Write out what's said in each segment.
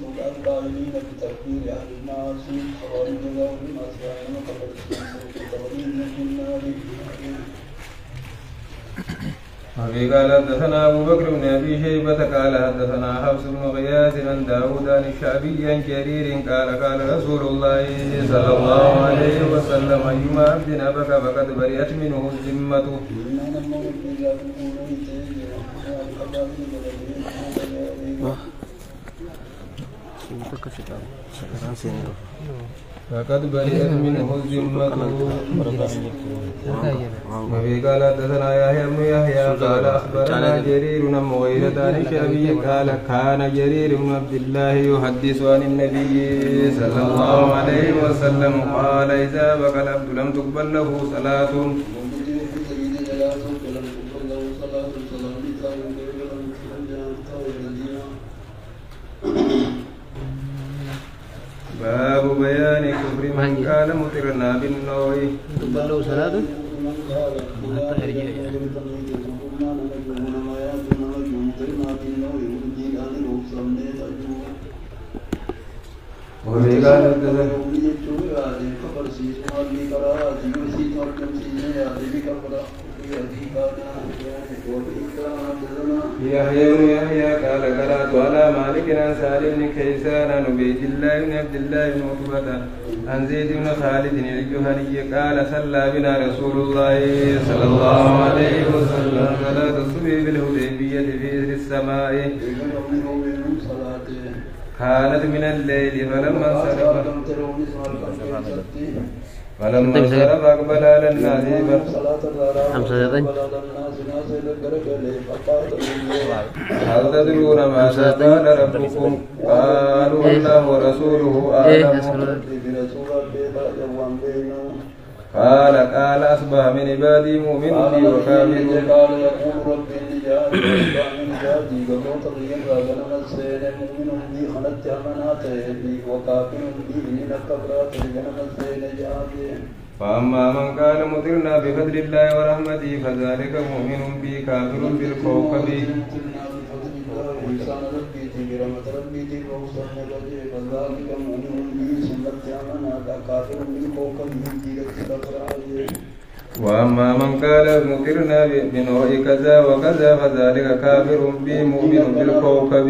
القائلين بتكفير أهل المعاصي خوارج ذوي المعصية قبل التوليد من النار. وفي قال حدثنا أبو بكر بن أبي شيبة قال حدثنا حفص بن غياث عن داود عن الشعبي عن جرير قال رسول الله صلى الله عليه وسلم أيما عبد أبك فقد برئت منه الذمة. فقد برئت منه الذمة. وفي قال حدثنا يحيى بن يحيى قال أخبرنا جرير بن مغيرة عن الشعبي قال كان جرير بن عبد الله يحدث عن النبي صلى الله عليه وسلم قال إذا بكى العبد لم تقبل له صلاة. باب بيان كفر من كان مطرنا بالنوع. تبلغ صلاة حتى يرجع وفي قال يحيى بن يحيى قال قرأت على مالك عن سالم بن كيسان عن عبيد الله بن عبد الله بن عتبة عن زيد بن خالد الجهني قال صلى بنا رسول الله صلى الله عليه وسلم صلاة الصبح بالحديبية في إثر السماء كانت من الليل فلما انصرف أقبل على الناس هل تدرون ماذا قال ربكم؟ قالوا الله ورسوله أعلم. قال أصبح من عبادي مؤمن بي وكافر. قال يقول رب إني جاء من عبادي قبلت الرياء غنم السين مؤمن بي خلت أماناته بي وكافر بي من الكبرات غنم السين جاء. فأما من قال مطرنا بفضل الله ورحمته فذلك مؤمن بي كافر بالكوكب. إنسان ربيتي برحمة ربيتي فوصلنا بجي فذلك مؤمن بي سنت أماناته كافر بالكوكب وأما من قال مطرنا بنوع كذا وكذا فذلك كافر بي مؤمن بالكوكب.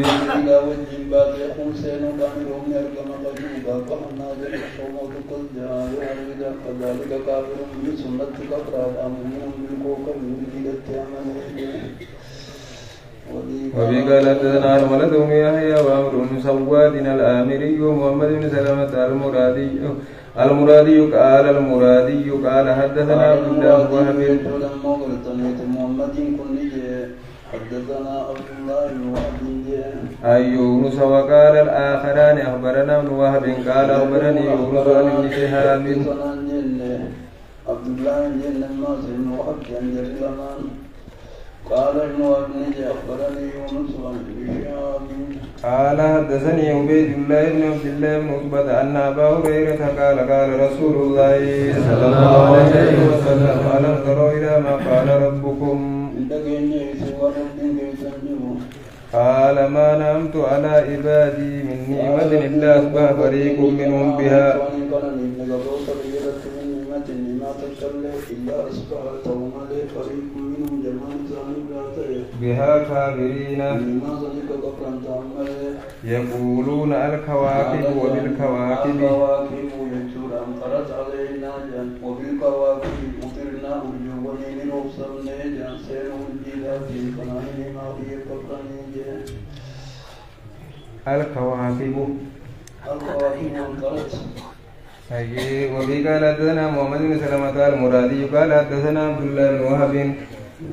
وفي قال حدثنا ولد بن يحيى وعمر بن سواد الآمري ومحمد بن سلمة المرادي قال حدثنا عبد الله بن وهب. أي يونس وقال الآخران أخبرنا ابن وهب قال أخبرني يونس عن ابن شهاب. عبد الله بن وهب قال ابن وهب أخبرني يونس عن ابن شهاب قال حدثني عبيد الله بن عبد الله بن عتبة أن أبا هريرة قال رسول الله صلى الله عليه وسلم ألم تروا إلى ما قال ربكم؟ قال ما نمت على عبادي من نعمة إلا أصبح فريق منهم بها كافرين يقولون الكواكب وبالكواكب أمطرت علينا وبالكواكب مطرنا ونين وصلنا سير الجبال فنعين ما هي كفرني الكواكب أمطرت. وفي قال حدثنا محمد بن سلمة المرادي قال حدثنا عبد الله بن وهب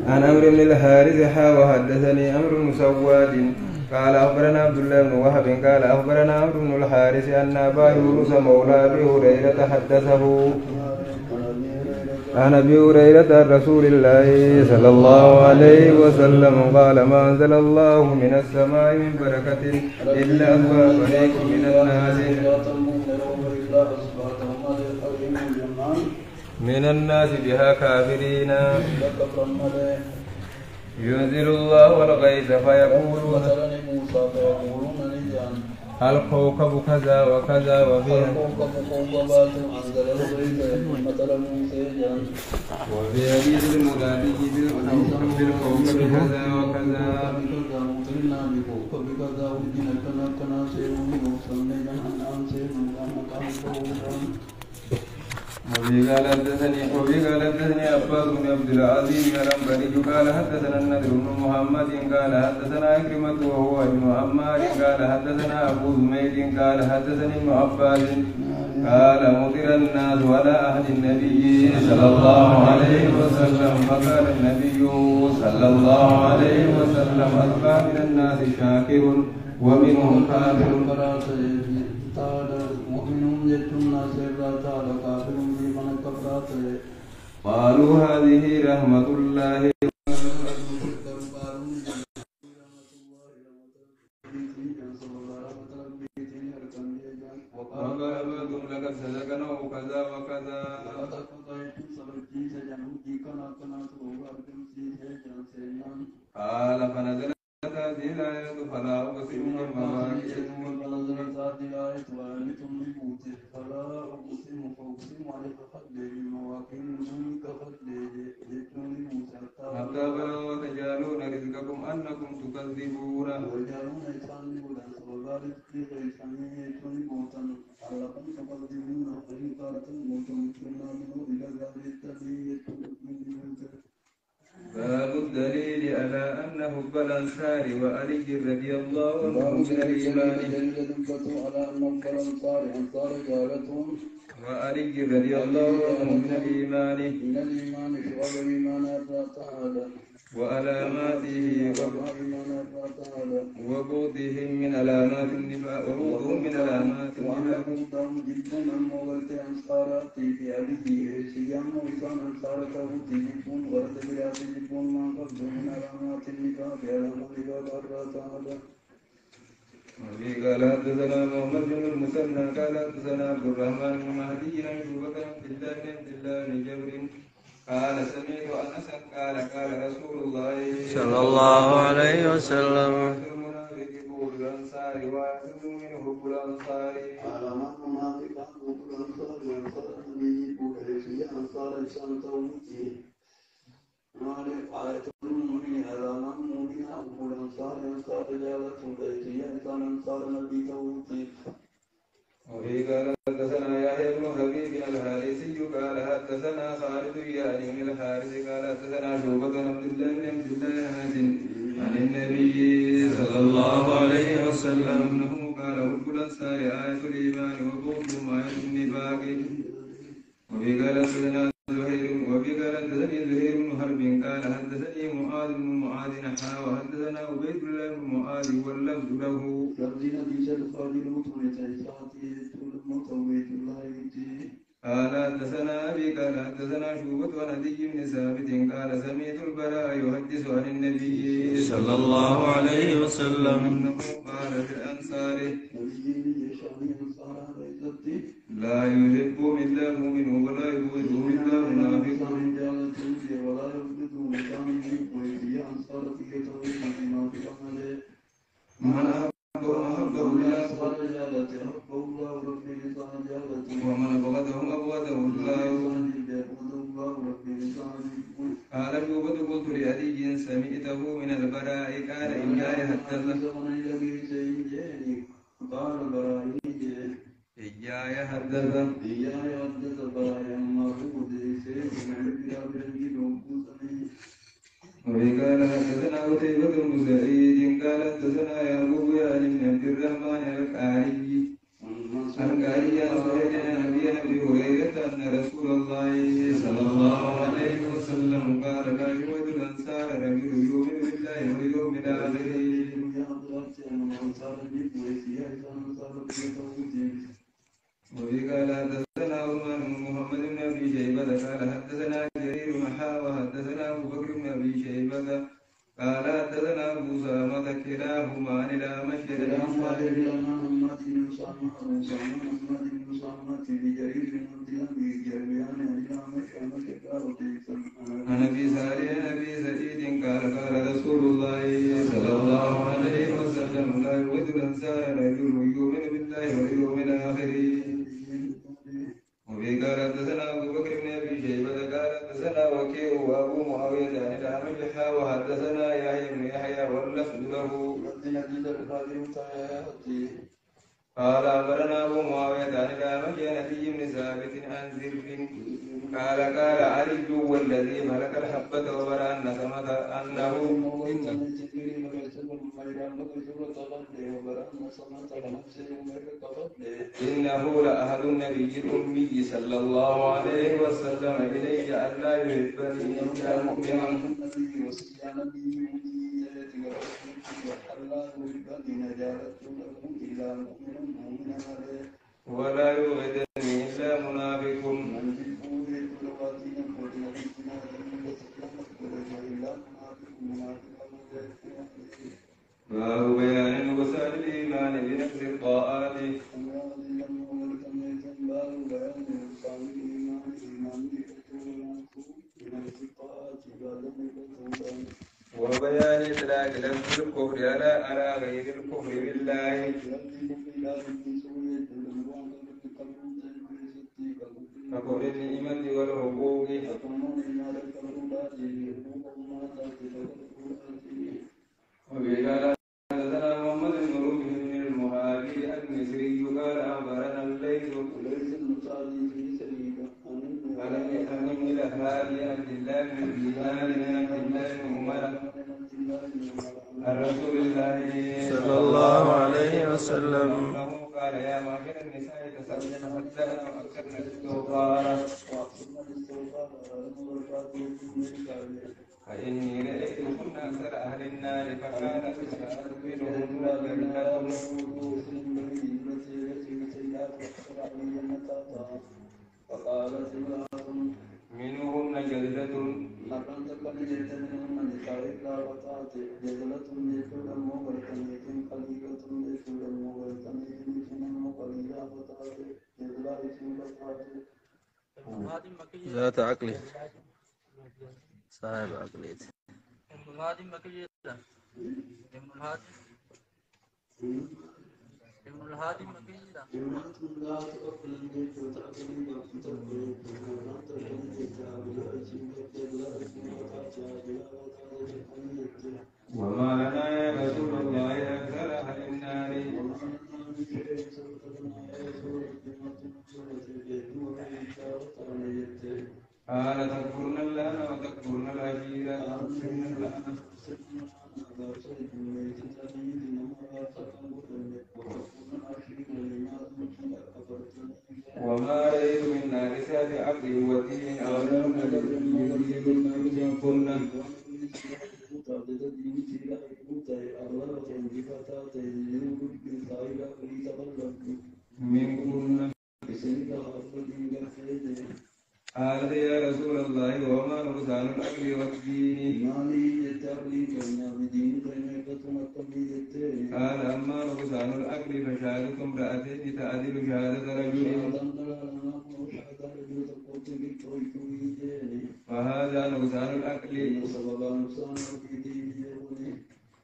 عن عمرو بن الحارث وحدثني عمرو بن سواد قال أخبرنا عبد الله بن وهب قال أخبرنا عمرو بن الحارث أن أبا يونس مولى أبي هريرة حدثه عن أبي هريرة رسول الله صلى الله عليه وسلم قال ما أنزل الله من السماء من بركة إلا أصبح فريق من الناس بها كافرين. ينزل الله الغيث فيقولون الكوكب كذا وكذا وفيها الكوكب كوكبات أنزل الغيث مثل موسى وفي حديث المنادي بالكوكب كذا وكذا مطرنا بكوكب كذا ودنا كنا كنا سيرون وصلنا عن سيرون وفي قال حدثني عباس بن عبد العزيز الأنباري قال حدثنا النذر بن محمد قال حدثنا عكرمة وهو ابن عمار قال حدثنا أبو زميل قال حدثني ابن عباس قال مطر الناس على عهد النبي صلى الله عليه وسلم فقال النبي صلى الله عليه وسلم أصبح من الناس شاكر ومنهم كافر قالوا هذه رحمة الله وقال بعضهم لقد صدقنا وكذا وكذا قال فنزلت هذه الآية فلا أقسم بالمواقع فنزلت هذه الآية فلا أقسم فأقسم عليك فقدر المواقع النجوم كفقدر حتى بلغ وتجعلون رزقكم أنكم تكذبون ويجعلون يتعنبون صلى في غيثانية يتعنبوتا علىكم تكذبون فإن كانتم كنا منه إلى ذلك التبية باب الدليل على أن حب الأنصار وعلي رضي الله عنه من الإيمان على أن حب الأنصار أنصار جارتهم وعلي رضي الله عنه من الإيمان شعب الإيمان تعالى وعلاماته وبغضهم من علامات النفاق وأنهم جدا من مولت أنصارات في أبيه سيام وإنسان أنصارك وتجيبون ورد بلا تجيبون ما قد من علامات النفاق علامات النفاق تعالى وفي قال حدثنا محمد بن المثنى قال حدثنا عبد الرحمن بن مهدي عن شعبة بن عبد الله بن جبر قال سمعت أنسا قال قال رسول الله صلى الله عليه وسلم المنافق حب الأنصار والمؤمن حب الأنصار علامات المنافق حب الأنصار وأنصار النبي وحيثية أنصار إنسان توجيه آية المؤمن علامات المؤمن حب الأنصار أنصار رجالة وحيثية إنسان أنصار النبي توجيه وفي قال حدثنا يحيى بن حبيب الحارثي قال حدثنا خالد يعني بن الحارث قال حدثنا شعبة بن عبد الله بن عن النبي صلى الله عليه وسلم انه قال حب الانصار آية الإيمان وبغضهم آية النفاق. وفي قال حدثنا زهير بن حرب قال حدثني معاذ بن معاذ وحدثنا عبيد الله بن معاذ واللفظ له. قال حدثنا أبي قال حدثنا شعبة عن عدي بن ثابت قال سمعت البراء يحدث عن النبي صلى الله عليه وسلم أنه قال في الأنصار لا يحبهم إلا مؤمن ولا يبغضهم إلا منافق. من أحبه الله ومن أبغضهم أبغضه الله. قال شعبة قلت لعلي سمعته من البراء قال إياي حدث وفي قال حدثنا قتيبة بن سعيد قال حدثنا يعقوب يعني بن عبد الرحمن القاري عن سهيل عن أبي هريرة أن رسول الله صلى الله عليه وسلم قال لا يود الأنصار رجل يؤمن بالله واليوم الآخر. وفي قال حدثنا عثمان بن محمد بن أبي شيبة قال حدثنا جرير وحدثنا أبو بكر بن أبي شيبة قال حدثنا أبو سامة كلاهما عن الأعمش عن حماد بن أسامة محمد بن أسامة بجرير بن عبد الله بجريان عن الأعمش عن عن ابي سعيد قال قال رسول الله صلى الله عليه وسلم لا يوجد الانسان رجل يؤمن بالله واليوم الاخر. وفي قال حدثنا ابو بكر بن ابي شيبه قال حدثنا وكيع وابو معاويه عن الاعمش وحدثنا يحيى بن يحيى واللفظ له. قال أخبرنا أبو معاوية عن الأعمش عن أبي بن ثابت عن زر قال علي والذي ملك الحبة وبرأ النسمة إنه لأحد النبي الأمي صلى الله عليه وسلم إلي ألا يحبني إلا مؤمن ولا يبغضني إلا منافق. باب بيان نقصان الإيمان بنقص الطاعات. وبيان إطلاق لفظ الكفر على غير الكفر بالله. فقول النعمة والحقوق. وقال حدثنا محمد بن رمح بن المهاجر المصري قال أخبرنا الليث عن ابن الأهالي عن الله بن دينار عن عبد الله بن عمر عن رسول الله صلى الله عليه وسلم قال يا معشر النساء تسألن حدثنا وأكثرن الاستغفار فإني رأيتكن أكثر أهل النار فكانت تسأل منهن جلدة ذات عقل صاحب عقلية. ابن الهادي مكي وما لنا يا رسول الله أكثر أهل النار. قال تذكرن الله وتذكرن العشيرة. وما رأيت من نارسات عقل ودين أولم منكن. قال يا رسول الله وما نقصان العقل والدين؟ قال أما نقصان العقل فشهادة امرأتين تعدل شهادة رجل فهذا نقصان العقل.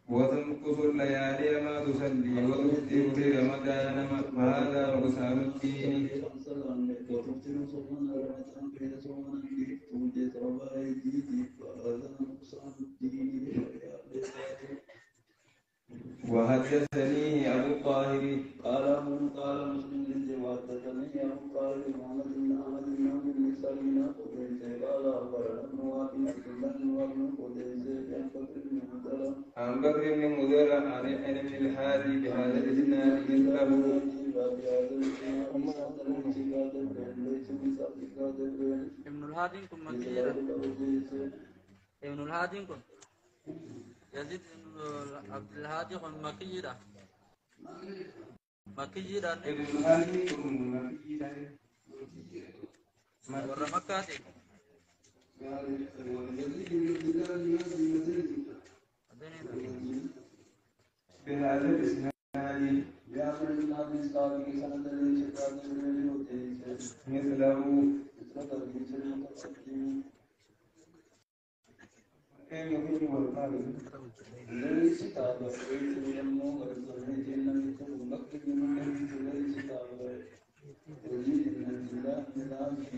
وتنقص الليالي ما تصلي وتفطر رمضان فهذا نقصان الدين. وحدثني أبو الطاهر قال مسلم وحدثني أبو طاهر محمد بن أحمد بن عبد المسلمين قديس قال أخبرنا ابن وهب عن بكر بن مضر عن ابن الحارث بهذا الإسناد مثله. ابن الهادي كن مكيرا ابن الهادي كن يزيد عبد الهادي كن مكيرا ابن الحارث كن مكيرا ورا مكاتي بهذا الإسناد بأمر الله بالسابق سنة الشتاء مثله مثل تربية المتقدم المهم والقابل ليس تابع ليس ينمو ورزقه لم يكن مكتب من ليس تابع وجد النزلاء نظام في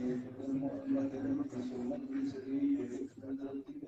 المؤمنة في سنة سرية في نزلتك